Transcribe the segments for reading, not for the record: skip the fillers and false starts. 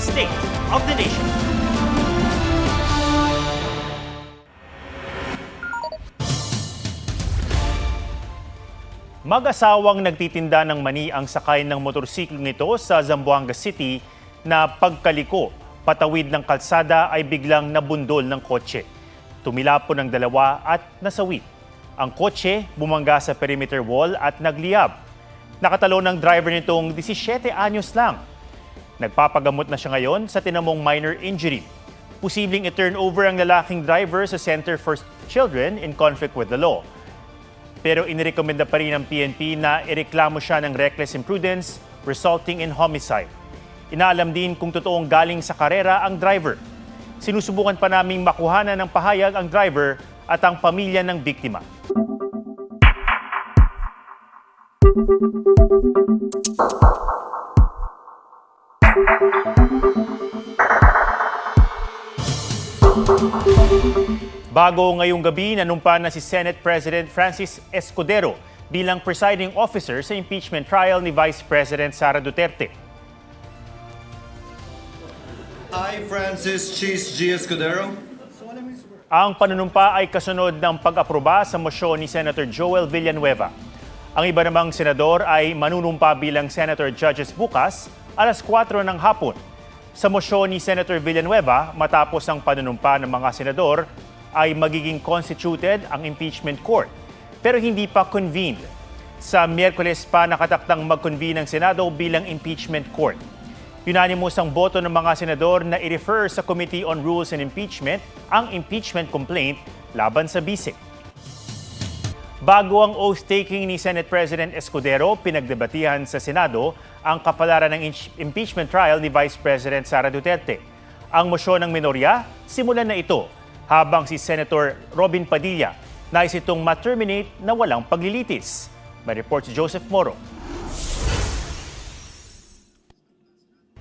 State of the Nation. Mag-asawang nagtitinda ng mani ang sakay ng motorsiklo nito sa Zamboanga City na pagkaliko patawid ng kalsada ay biglang nabundol ng kotse. Tumilapon ang dalawa at nasawi. Ang kotse bumangga sa perimeter wall at nagliyab. Nakatalo ng driver nitong 17 anyos lang. Nagpapagamot na siya ngayon sa tinamong minor injury. Posibleng i-turn over ang lalaking driver sa Center for Children in conflict with the law. Pero inirekomenda pa rin ng PNP na ireklamo siya ng reckless imprudence resulting in homicide. Inaalam din kung totoong galing sa karera ang driver. Sinusubukan pa naming makuhanan ng pahayag ang driver at ang pamilya ng biktima. Bago ngayong gabi, nanumpa na si Senate President Francis Escudero bilang presiding officer sa impeachment trial ni Vice President Sara Duterte. I, Francis Cheese G. Escudero. Ang panunumpa ay kasunod ng pag-aproba sa mosyon ni Senator Joel Villanueva. Ang iba namang senador ay manunumpa bilang senator judges bukas, alas 4 ng hapon. Sa mosyon ni Senator Villanueva, matapos ang panunumpa ng mga senador, ay magiging constituted ang impeachment court, pero hindi pa convened. Sa Miyerkules pa nakatakdang mag-convene ang Senado bilang impeachment court. Unanimous ang boto ng mga senador na i-refer sa Committee on Rules and Impeachment ang impeachment complaint laban sa BISIC. Bago ang oath-taking ni Senate President Escudero, pinagdebatihan sa Senado ang kapalaran ng impeachment trial ni Vice President Sara Duterte. Ang mosyon ng minorya, simulan na ito, habang si Senator Robin Padilla nais itong ma-terminate na walang paglilitis. May report si Joseph Moro.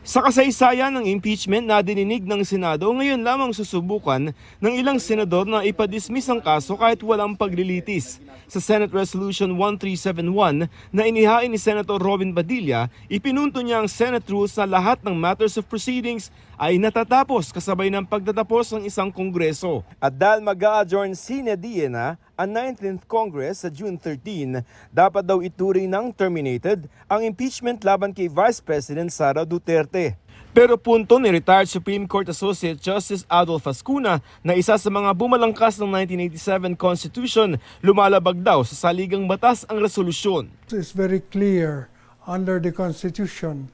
Sa kasaysayan ng impeachment na dininig ng Senado, ngayon lamang susubukan ng ilang senador na ipadismiss ang kaso kahit walang paglilitis. Sa Senate Resolution 1371 na inihain ni Senator Robin Padilla, ipinunto niya ang Senate rules na lahat ng matters of proceedings ay natatapos kasabay ng pagtatapos ng isang kongreso. At dahil mag-a-adjourn sine die na ang 19th Congress sa June 13, dapat daw ituring ng terminated ang impeachment laban kay Vice President Sara Duterte. Pero punto ni retired Supreme Court Associate Justice Adolfo Ascuna na isa sa mga bumalangkas ng 1987 Constitution, lumalabag daw sa saligang batas ang resolusyon. It's very clear under the Constitution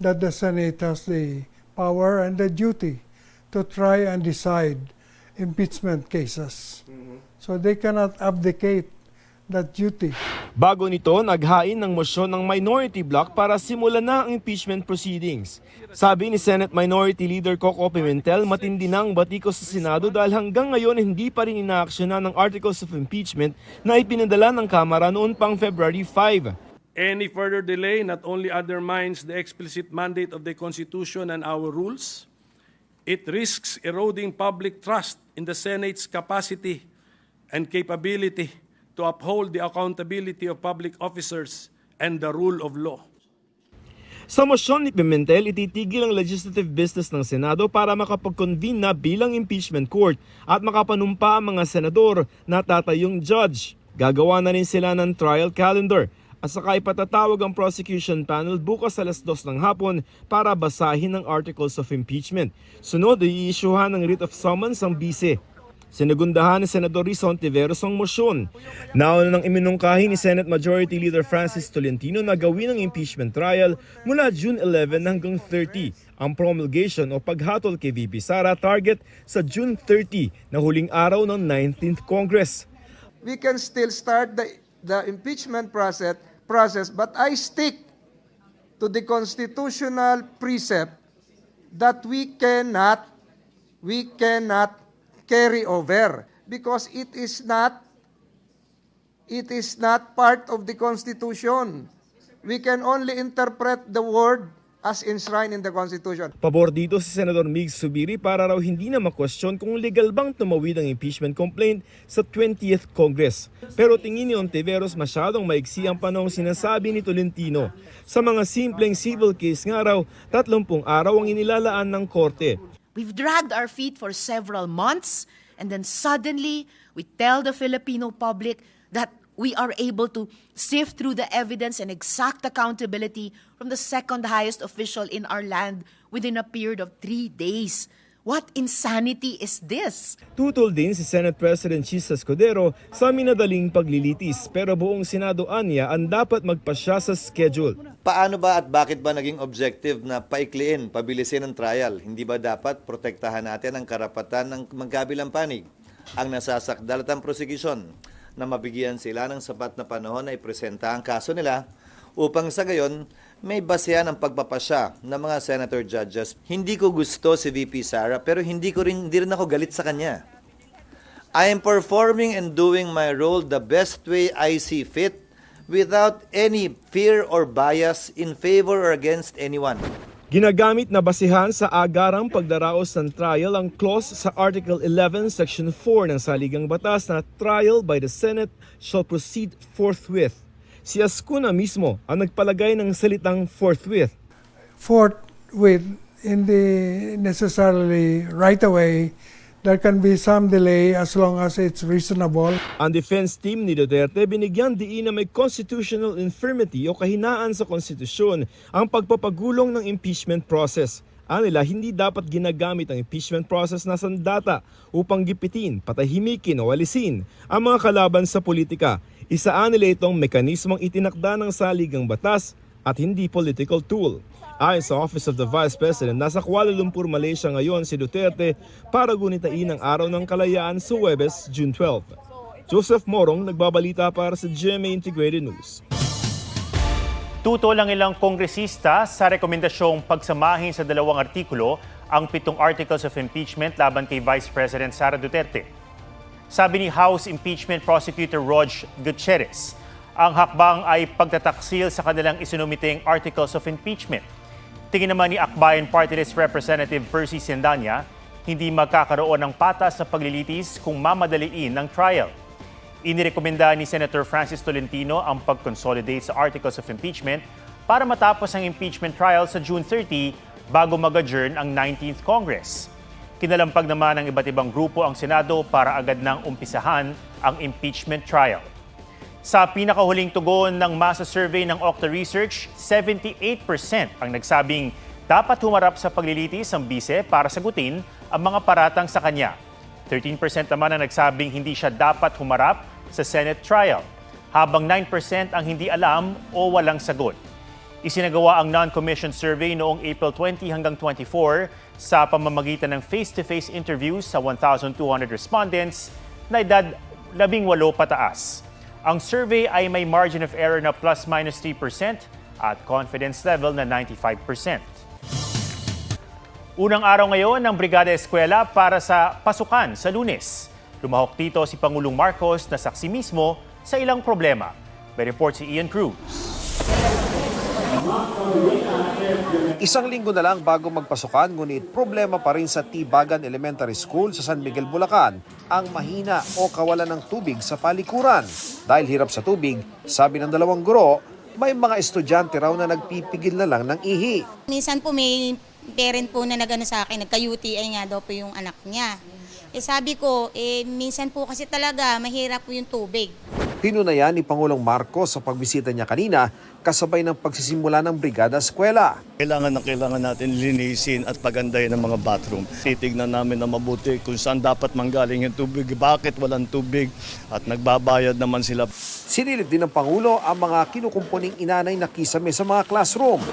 that the Senate has the power and the duty to try and decide impeachment cases. So they cannot abdicate that duty. Bago nito, naghain ng mosyon ng minority bloc para simulan na ang impeachment proceedings. Sabi ni Senate Minority Leader Coco Pimentel, matindi ng batiko sa Senado dahil hanggang ngayon hindi pa rin inaaksyonan ng articles of impeachment na ipinadala ng Kamara noon pang February 5. Any further delay not only undermines the explicit mandate of the Constitution and our rules, it risks eroding public trust in the Senate's capacity and capability to uphold the accountability of public officers and the rule of law. Sa mosyon ni Pimentel, ititigil ang legislative business ng Senado para makapag-convene na bilang impeachment court at makapanumpa ang mga senador na tatayong judge. Gagawa na rin sila ng trial calendar at saka ipatatawag ang prosecution panel bukas alas 2 ng hapon para basahin ang articles of impeachment. Sunod, i-issuehan ng writ of summons ang bise. Sinagundahan ni Senador Rizon Tiveros ang mosyon. Nauna nang iminungkahi ni Senate Majority Leader Francis Tolentino na gawin ang impeachment trial mula June 11 hanggang 30. Ang promulgation o paghatol kay VP Sara target sa June 30 na huling araw ng 19th Congress. We can still start the impeachment process, but I stick to the constitutional precept that we cannot carry over because it is not part of the Constitution. We can only interpret the word as enshrined in the Constitution. Pabor dito si Senador Mig Zubiri para raw hindi na makwestiyon kung legal bang tumawid ang impeachment complaint sa 20th Congress. Pero tingin ni Ontiveros masyadong maiksi ang panahong sinasabi ni Tolentino. Sa mga simpleng civil case nga raw, 30 araw ang inilalaan ng korte. We've dragged our feet for several months, and then suddenly we tell the Filipino public that we are able to sift through the evidence and exact accountability from the second highest official in our land within a period of 3 days. What insanity is this? Tutol din si Senate President Chis Escudero sa minadaling paglilitis pero buong Senado anya ang dapat magpasya sa schedule. Paano ba at bakit ba naging objective na paikliin, pabilisin ang trial? Hindi ba dapat protektahan natin ang karapatan ng magkabilang panig, ang nasasakdal at ang prosecution, na mabigyan sila ng sapat na panahon na ipresenta ang kaso nila upang sa gayon may basehan ang pagpapasya ng mga senator judges. Hindi ko gusto si VP Sara pero hindi rin ako galit sa kanya. I am performing and doing my role the best way I see fit without any fear or bias in favor or against anyone. Ginagamit na basihan sa agarang pagdaraos ng trial ang clause sa Article 11, Section 4 ng Saligang Batas na trial by the Senate shall proceed forthwith. Si Ascuna mismo ang nagpalagay ng salitang forthwith. Forthwith, hindi necessarily right away. There can be some delay as long as it's reasonable. Ang defense team ni Duterte binigyan diin na may constitutional infirmity o kahinaan sa konstitusyon ang pagpapagulong ng impeachment process. Anila, hindi dapat ginagamit ang impeachment process na sandata upang gipitin, patahimikin o alisin ang mga kalaban sa politika. Isaan nila itong mekanismong itinakda ng saligang batas at hindi political tool. Ayon sa Office of the Vice President, nasa Kuala Lumpur, Malaysia ngayon si Duterte para gunitain ang Araw ng Kalayaan sa Huwebes, June 12. Joseph Morong, nagbabalita para sa GMA Integrated News. Tutol ang ilang kongresista sa rekomendasyong pagsamahin sa 2 artikulo ang 7 articles of impeachment laban kay Vice President Sara Duterte. Sabi ni House Impeachment Prosecutor Rog Gutierrez, ang hakbang ay pagtataksil sa kanilang isinumiting articles of impeachment. Tingin naman ni Akbayan Party List Representative Percy Sendanya, hindi magkakaroon ng patas sa paglilitis kung mamadaliin ng trial. Inirekomenda ni Senator Francis Tolentino ang pag-consolidate sa articles of impeachment para matapos ang impeachment trial sa June 30 bago mag-adjourn ang 19th Congress. Kinalampag naman ng iba't ibang grupo ang Senado para agad nang umpisahan ang impeachment trial. Sa pinakahuling tugon ng masa survey ng Okta Research, 78% ang nagsabing dapat humarap sa paglilitis ang bise para sagutin ang mga paratang sa kanya. 13% naman ang nagsabing hindi siya dapat humarap sa Senate trial, habang 9% ang hindi alam o walang sagot. Isinagawa ang non-commissioned survey noong April 20 hanggang 24 sa pamamagitan ng face-to-face interviews sa 1,200 respondents na edad 18 pataas. Ang survey ay may margin of error na plus-minus 3% at confidence level na 95%. Unang araw ngayon ng Brigada Eskwela para sa pasukan sa Lunes. Lumahok dito si Pangulong Marcos na saksi mismo sa ilang problema. May report si Ian Cruz. Isang linggo na lang bago magpasukan, ngunit problema pa rin sa Tibagan Elementary School sa San Miguel, Bulacan ang mahina o kawalan ng tubig sa palikuran. Dahil hirap sa tubig, sabi ng 2 guro, may mga estudyante raw na nagpipigil na lang ng ihi. Minsan po may parent po na nagano sa akin, nagka-UTI nga daw po yung anak niya. Sabi ko, minsan po kasi talaga mahirap po yung tubig. Tinunayan ni Pangulong Marcos sa pagbisita niya kanina kasabay ng pagsisimula ng Brigada Eskwela. Kailangan natin linisin at pagandahin ng mga bathroom. Titignan namin na mabuti kung saan dapat manggaling yung tubig, bakit walang tubig at nagbabayad naman sila. Sinilip din ng Pangulo ang mga kinukumpuning inanay na kisame sa mga classroom.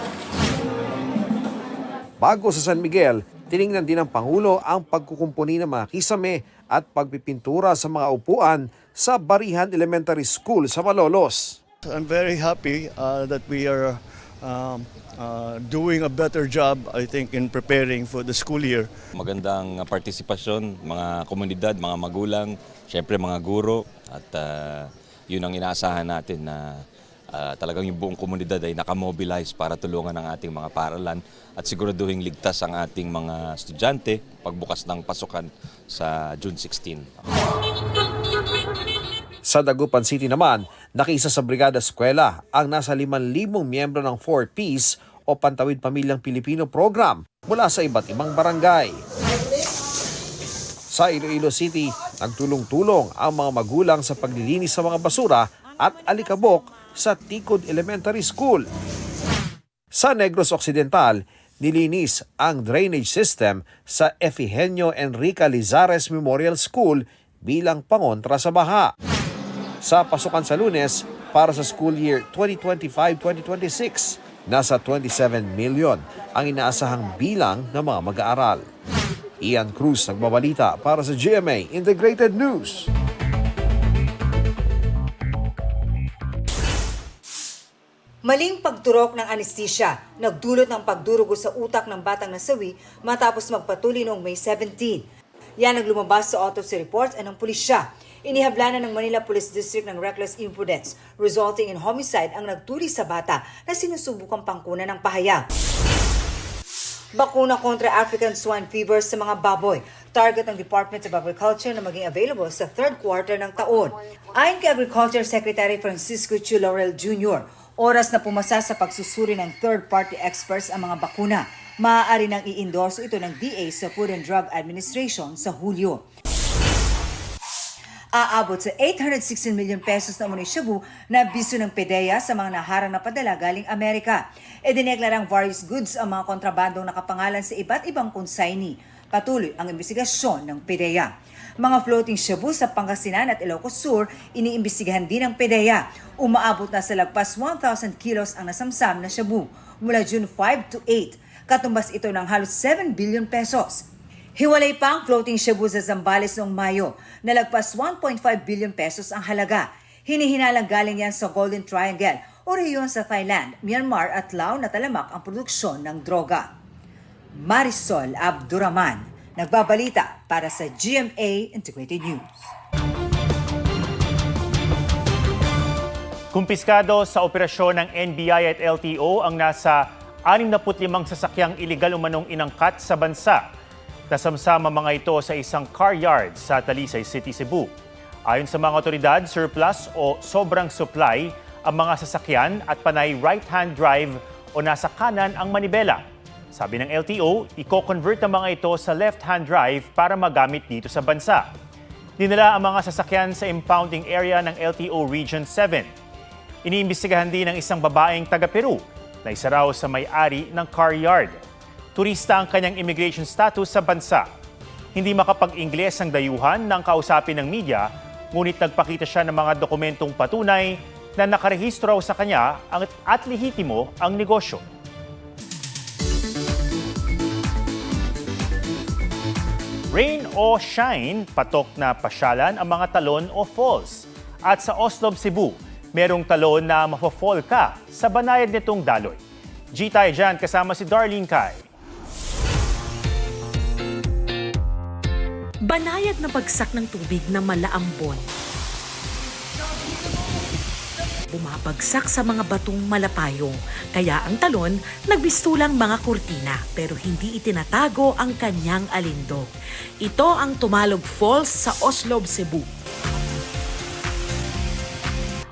Bago sa San Miguel, tiningnan din ng Pangulo ang pagkukumpuni ng mga kisame at pagpipintura sa mga upuan sa Barihan Elementary School sa Malolos. I'm very happy that we are doing a better job, I think, in preparing for the school year. Magandang partisipasyon, mga komunidad, mga magulang, syempre mga guro at yun ang inaasahan natin na talagang yung buong komunidad ay nakamobilize para tulungan ang ating mga paaralan at siguraduhin ligtas ang ating mga estudyante pagbukas ng pasukan sa June 16. Sa Dagupan City naman, nakiisa sa Brigada Eskwela ang nasa 5,000 miyembro ng 4Ps o Pantawid Pamilyang Pilipino program mula sa iba't ibang barangay. Sa Iloilo City, nagtulong-tulong ang mga magulang sa paglilinis sa mga basura at alikabok sa Tikod Elementary School. Sa Negros Occidental, nilinis ang drainage system sa Efigenio Enrica Lizares Memorial School bilang pangontra sa baha. Sa pasukan sa Lunes, para sa school year 2025-2026, nasa 27 million ang inaasahang bilang ng mga mag-aaral. Ian Cruz nagbabalita para sa GMA Integrated News. Maling pagturok ng anesthesia, nagdulot ng pagdurugo sa utak ng batang nasawi matapos magpatuli noong May 17. Yan ang lumabas sa autopsy reports ng pulisya. Inihabla na ng Manila Police District ng reckless imprudence, resulting in homicide ang nagtuli sa bata na sinusubukang pangkunan ng pahayag. Bakuna kontra African swine fever sa mga baboy. Target ng Department of Agriculture na maging available sa third quarter ng taon. Ayon kay Agriculture Secretary Francisco Chu Laurel Jr., oras na pumasa sa pagsusuri ng third-party experts ang mga bakuna. Maaari nang i-endorse ito ng DA sa Food and Drug Administration sa Hulyo. Aabot sa 816 million pesos na umano'y shabu na biso ng PDEA sa mga naharang na padala galing Amerika. Idineklarang various goods ang mga kontrabandong nakapangalan sa iba't ibang consignee. Patuloy ang investigasyon ng PDEA. Mga floating shabu sa Pangasinan at Ilocos Sur, iniimbestigahan din ng PDEA. Umaabot na sa lagpas 1,000 kilos ang nasamsam na shabu mula June 5 to 8. Katumbas ito ng halos 7 billion pesos. Hiwalay pa ang floating shabu sa Zambales noong Mayo, na lagpas 1.5 billion pesos ang halaga. Hinihinalang galing yan sa Golden Triangle o rehiyon sa Thailand, Myanmar at Laos na talamak ang produksyon ng droga. Marisol Abduraman, nagbabalita para sa GMA Integrated News. Kumpiskado sa operasyon ng NBI at LTO ang nasa 65 sasakyang iligal umanong inangkat sa bansa. Nasamsama mga ito sa isang car yard sa Talisay City, Cebu. Ayon sa mga otoridad, surplus o sobrang supply ang mga sasakyan at panay right-hand drive o nasa kanan ang manibela. Sabi ng LTO, i-convert ang mga ito sa left-hand drive para magamit dito sa bansa. Dinala ang mga sasakyan sa impounding area ng LTO Region 7. Iniimbestigahan din ng isang babaeng taga-Peru na isa raw sa may-ari ng car yard. Turista ang kanyang immigration status sa bansa. Hindi makapag-Ingles ang dayuhan ng kausapin ng media, ngunit nagpakita siya ng mga dokumentong patunay na nakarehistro sa kanya at lehitimo ang negosyo. Rain o shine, patok na pasyalan ang mga talon o falls. At sa Oslob, Cebu, merong talon na mapafall ka sa banayad nitong daloy. G tayo dyan kasama si Darlene Kai. Banayad na bagsak ng tubig na malaambon. Bumabagsak sa mga batong malapayong, kaya ang talon nagbistulang mga kurtina pero hindi itinatago ang kanyang alindog. Ito ang Tumalog Falls sa Oslob, Cebu.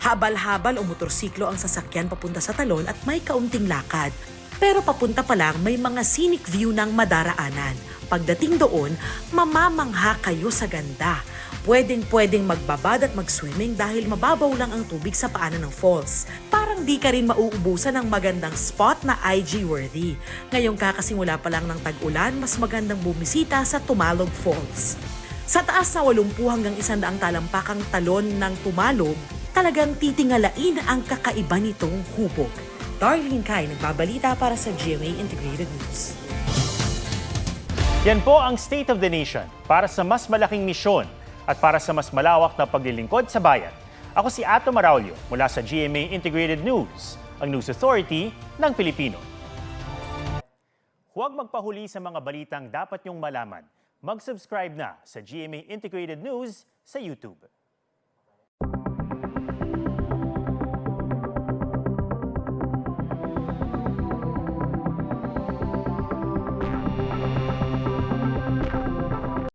Habal-habal o motorsiklo ang sasakyan papunta sa talon at may kaunting lakad. Pero papunta pa lang may mga scenic view ng madaraanan. Pagdating doon, mamamangha kayo sa ganda. Pwedeng magbabad at mag-swimming dahil mababaw lang ang tubig sa paanan ng falls. Parang di ka rin mauubusan ng magandang spot na IG-worthy. Ngayong kakasimula pa lang ng tag-ulan, mas magandang bumisita sa Tumalog Falls. Sa taas na 80 hanggang 100 talampakang talon ng Tumalog, talagang titingalain ang kakaiba nitong hubog. Darlene Kai, nagbabalita para sa GMA Integrated News. Yan po ang State of the Nation para sa mas malaking misyon at para sa mas malawak na paglilingkod sa bayan. Ako si Ato Maraulio mula sa GMA Integrated News, ang News Authority ng Pilipino. Huwag magpahuli sa mga balitang dapat niyong malaman. Mag-subscribe na sa GMA Integrated News sa YouTube.